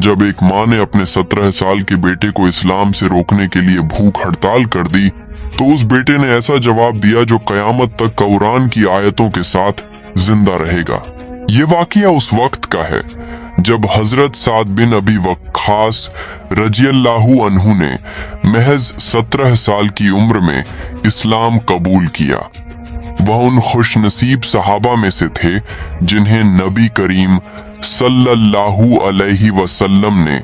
जब एक माँ ने अपने 17 साल के बेटे को इस्लाम से रोकने के लिए भूख हड़ताल कर दी तो उस बेटे ने ऐसा जवाब दिया जो कयामत तक कुरान की आयतों के साथ जिंदा रहेगा। ये वाकया उस वक्त का है जब हजरत साद बिन अबी वक्कास रजियल्लाहु अन्हु ने महज 17 साल की उम्र में इस्लाम कबूल किया। वह उन खुशनसीब सहाबा में से थे जिन्हें नबी करीम सल्लल्लाहु अलैहि वसल्लम ने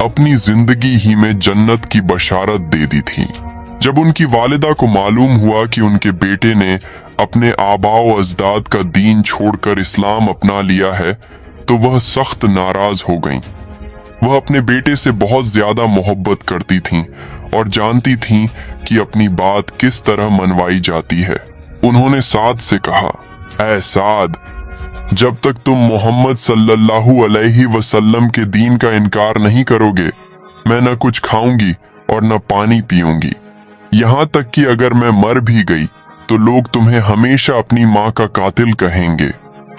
अपनी जिंदगी ही में जन्नत की बशारत दे दी थी। जब उनकी वालिदा को मालूम हुआ कि उनके बेटे ने अपने आबाओ अजदाद का दीन छोड़कर इस्लाम अपना लिया है तो वह सख्त नाराज हो गईं। वह अपने बेटे से बहुत ज्यादा मोहब्बत करती थीं और जानती थीं कि अपनी बात किस तरह मनवाई जाती है। उन्होंने साद से कहा, ऐ साद, जब तक तुम मोहम्मद सल्लल्लाहु अलैहि वसल्लम के दीन का इनकार नहीं करोगे मैं न कुछ खाऊंगी और न पानी पीऊंगी। यहाँ तक कि अगर मैं मर भी गई तो लोग तुम्हें हमेशा अपनी माँ का कातिल कहेंगे।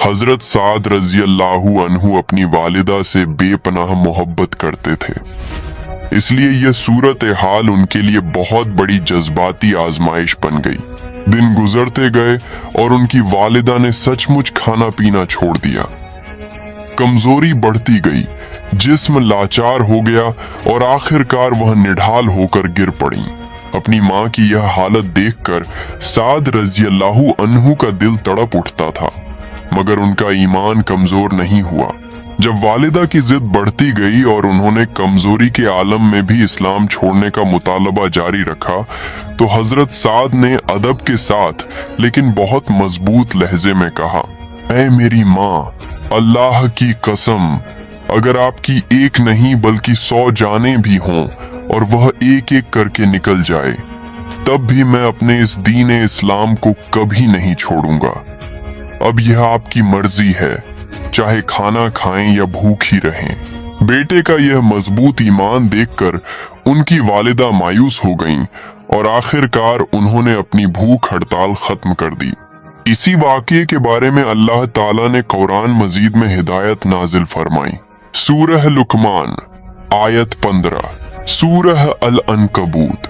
हजरत साद रज़ियल्लाहु अन्हु अपनी वालिदा से बेपनाह मोहब्बत करते थे, इसलिए यह सूरत हाल उनके लिए बहुत बड़ी जज्बाती आजमाइश बन गई। दिन गुजरते गए और उनकी वालिदा ने सचमुच खाना पीना छोड़ दिया। कमजोरी बढ़ती गई, जिस्म लाचार हो गया और आखिरकार वह निढाल होकर गिर पड़ी। अपनी माँ की यह हालत देखकर साद रज़ियल्लाहु अन्हु का दिल तड़प उठता था, मगर उनका ईमान कमजोर नहीं हुआ। जब वालिदा की जिद बढ़ती गई और उन्होंने कमजोरी के आलम में भी इस्लाम छोड़ने का मुतालबा जारी रखा तो हजरत साद ने अदब के साथ लेकिन बहुत मजबूत लहजे में कहा, ऐ मेरी माँ, अल्लाह की कसम, अगर आपकी एक नहीं बल्कि 100 जानें भी हों और वह एक एक करके निकल जाए तब भी मैं अपने इस दीन इस्लाम को कभी नहीं छोड़ूंगा। अब यह आपकी मर्जी है, चाहे खाना खाएं या भूखी रहें। बेटे का यह मजबूत ईमान देखकर उनकी वालिदा मायूस हो गईं और आखिरकार उन्होंने अपनी भूख हड़ताल खत्म कर दी। इसी वाक़ये के बारे में अल्लाह ताला ने कुरान मजीद में हिदायत नाजिल फरमाई। सूरह लुकमान आयत 15, सूरह अल अनकबूत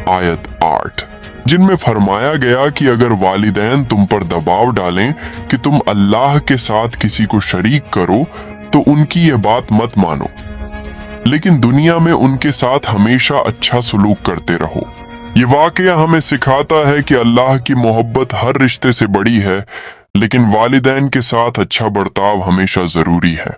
आयत 8, जिनमें फरमाया गया कि अगर वालिदैन तुम पर दबाव डालें कि तुम अल्लाह के साथ किसी को शरीक करो तो उनकी ये बात मत मानो, लेकिन दुनिया में उनके साथ हमेशा अच्छा सलूक करते रहो। ये वाकया हमें सिखाता है कि अल्लाह की मोहब्बत हर रिश्ते से बड़ी है, लेकिन वालिदैन के साथ अच्छा बर्ताव हमेशा जरूरी है।